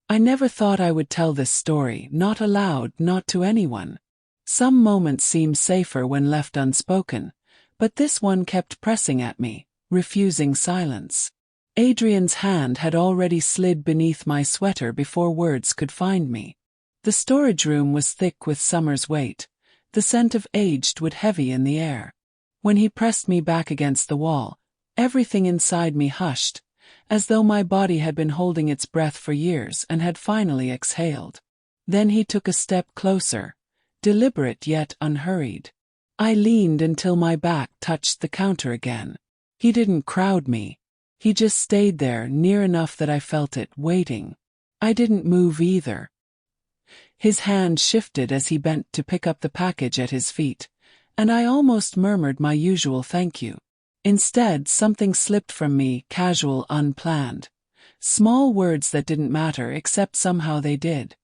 I never thought I would tell this story, not aloud, not to anyone. Some moments seem safer when left unspoken, but this one kept pressing at me, refusing silence. Adrian's hand had already slid beneath my sweater before words could find me. The storage room was thick with summer's weight, the scent of aged wood heavy in the air. When he pressed me back against the wall, everything inside me hushed, as though my body had been holding its breath for years and had finally exhaled. Then he took a step closer, deliberate yet unhurried. I leaned until my back touched the counter again. He didn't crowd me. He just stayed there near enough that I felt it, waiting. I didn't move either. His hand shifted as he bent to pick up the package at his feet, and I almost murmured my usual thank you. Instead, something slipped from me, casual, unplanned. Small words that didn't matter, except somehow they did.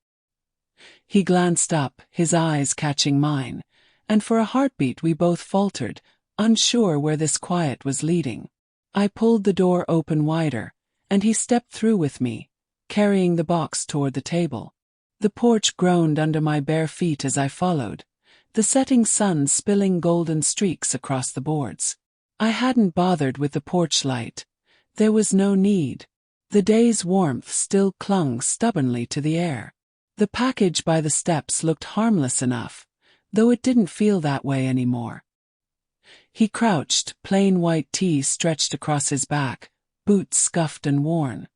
He glanced up, his eyes catching mine, and for a heartbeat we both faltered, unsure where this quiet was leading. I pulled the door open wider, and he stepped through with me, carrying the box toward the table. The porch groaned under my bare feet as I followed, the setting sun spilling golden streaks across the boards. I hadn't bothered with the porch light. There was no need. The day's warmth still clung stubbornly to the air. The package by the steps looked harmless enough, though it didn't feel that way anymore. He crouched, plain white tee stretched across his back, boots scuffed and worn.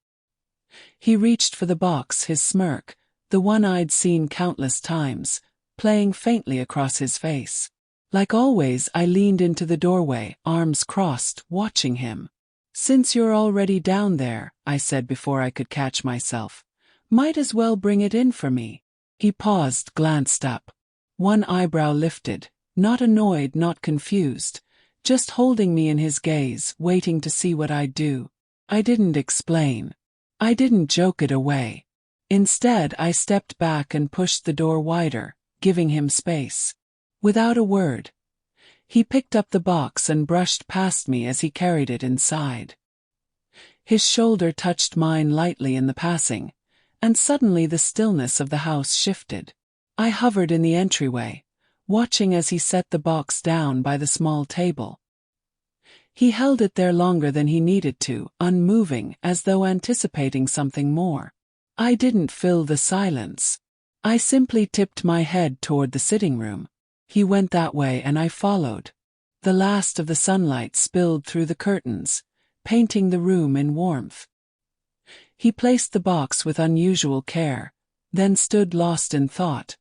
He reached for the box, his smirk, the one I'd seen countless times, playing faintly across his face. Like always, I leaned into the doorway, arms crossed, watching him. "Since you're already down there," I said before I could catch myself, "might as well bring it in for me." He paused, glanced up. One eyebrow lifted, not annoyed, not confused, just holding me in his gaze, waiting to see what I'd do. I didn't explain. I didn't joke it away. Instead, I stepped back and pushed the door wider, giving him space. Without a word, he picked up the box and brushed past me as he carried it inside. His shoulder touched mine lightly in the passing, and suddenly the stillness of the house shifted. I hovered in the entryway, watching as he set the box down by the small table. He held it there longer than he needed to, unmoving, as though anticipating something more. I didn't fill the silence. I simply tipped my head toward the sitting room. He went that way and I followed. The last of the sunlight spilled through the curtains, painting the room in warmth. He placed the box with unusual care, then stood lost in thought,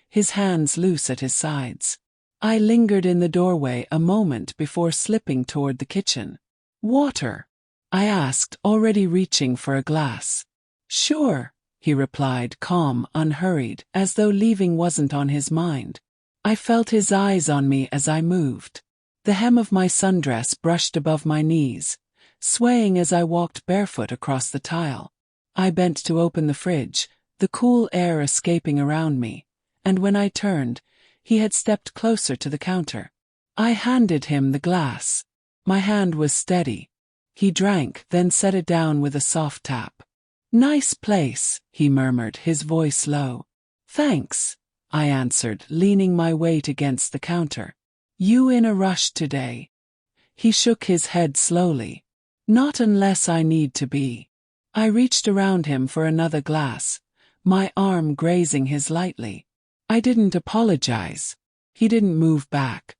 his hands loose at his sides. I lingered in the doorway a moment before slipping toward the kitchen. "Water?" I asked, already reaching for a glass. "Sure," he replied, calm, unhurried, as though leaving wasn't on his mind. I felt his eyes on me as I moved. The hem of my sundress brushed above my knees, swaying as I walked barefoot across the tile. I bent to open the fridge, the cool air escaping around me, and when I turned, he had stepped closer to the counter. I handed him the glass. My hand was steady. He drank, then set it down with a soft tap. "Nice place," he murmured, his voice low. "Thanks," I answered, leaning my weight against the counter. "You in a rush today?" He shook his head slowly. "Not unless I need to be." I reached around him for another glass, my arm grazing his lightly. I didn't apologize. He didn't move back.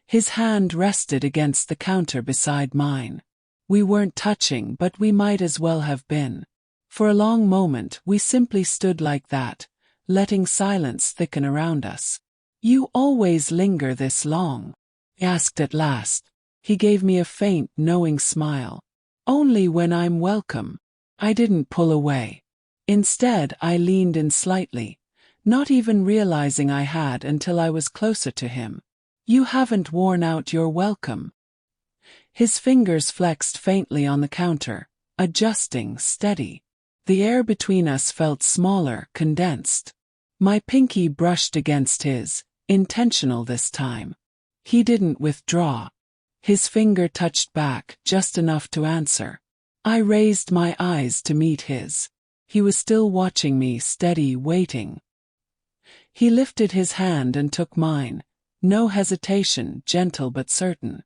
His hand rested against the counter beside mine. We weren't touching, but we might as well have been. For a long moment, we simply stood like that, letting silence thicken around us. "You always linger this long?" I asked at last. He gave me a faint, knowing smile. "Only when I'm welcome." I didn't pull away. Instead, I leaned in slightly, not even realizing I had until I was closer to him. "You haven't worn out your welcome." His fingers flexed faintly on the counter, adjusting, steady. The air between us felt smaller, condensed. My pinky brushed against his, intentional this time. He didn't withdraw. His finger touched back, just enough to answer. I raised my eyes to meet his. He was still watching me, steady, waiting. He lifted his hand and took mine, no hesitation, gentle but certain.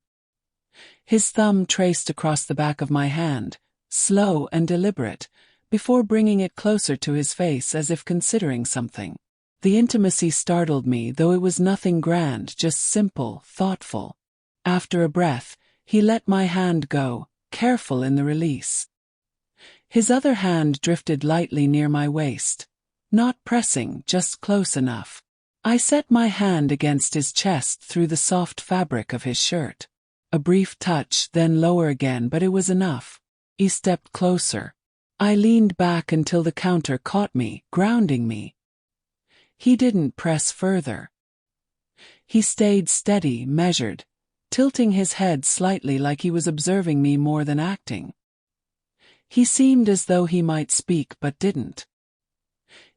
His thumb traced across the back of my hand, slow and deliberate, before bringing it closer to his face as if considering something. The intimacy startled me, though it was nothing grand, just simple, thoughtful. After a breath, he let my hand go, careful in the release. His other hand drifted lightly near my waist. Not pressing, just close enough. I set my hand against his chest through the soft fabric of his shirt. A brief touch, then lower again, but it was enough. He stepped closer. I leaned back until the counter caught me, grounding me. He didn't press further. He stayed steady, measured, tilting his head slightly like he was observing me more than acting. He seemed as though he might speak but didn't.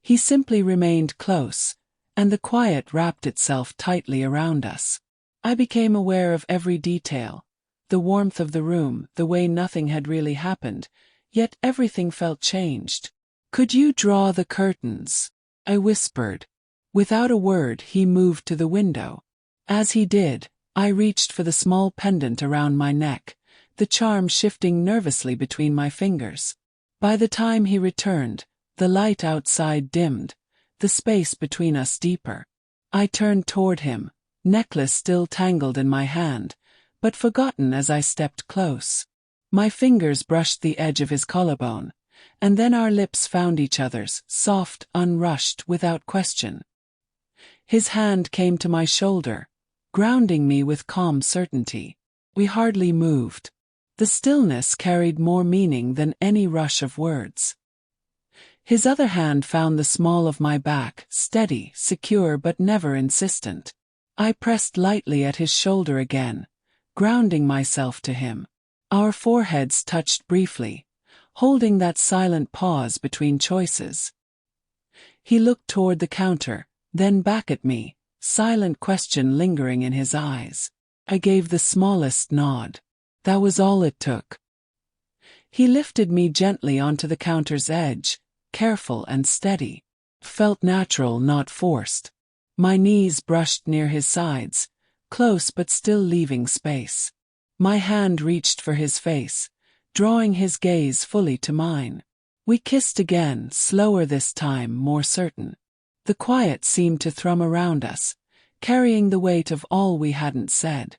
He simply remained close, and the quiet wrapped itself tightly around us. I became aware of every detail, the warmth of the room, the way nothing had really happened, yet everything felt changed. "Could you draw the curtains?" I whispered. Without a word, he moved to the window. As he did, I reached for the small pendant around my neck, the charm shifting nervously between my fingers. By the time he returned, the light outside dimmed, the space between us deeper. I turned toward him, necklace still tangled in my hand, but forgotten as I stepped close. My fingers brushed the edge of his collarbone, and then our lips found each other's, soft, unrushed, without question. His hand came to my shoulder, grounding me with calm certainty. We hardly moved. The stillness carried more meaning than any rush of words. His other hand found the small of my back, steady, secure but never insistent. I pressed lightly at his shoulder again, grounding myself to him. Our foreheads touched briefly, holding that silent pause between choices. He looked toward the counter, then back at me, silent question lingering in his eyes. I gave the smallest nod. That was all it took. He lifted me gently onto the counter's edge, careful and steady. Felt natural, not forced. My knees brushed near his sides, close but still leaving space. My hand reached for his face, drawing his gaze fully to mine. We kissed again, slower this time, more certain. The quiet seemed to thrum around us, carrying the weight of all we hadn't said.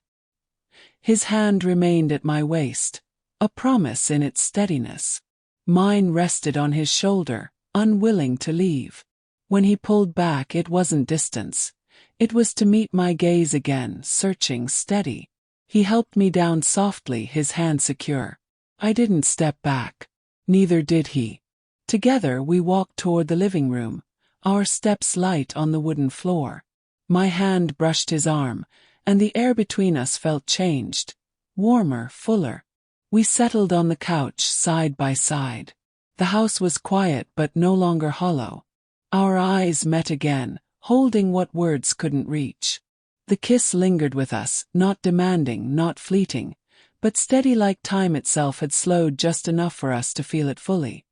His hand remained at my waist, a promise in its steadiness. Mine rested on his shoulder, unwilling to leave. When he pulled back, it wasn't distance. It was to meet my gaze again, searching, steady. He helped me down softly, his hand secure. I didn't step back. Neither did he. Together we walked toward the living room, our steps light on the wooden floor. My hand brushed his arm, and the air between us felt changed, warmer, fuller. We settled on the couch, side by side. The house was quiet but no longer hollow. Our eyes met again, holding what words couldn't reach. The kiss lingered with us, not demanding, not fleeting, but steady like time itself had slowed just enough for us to feel it fully.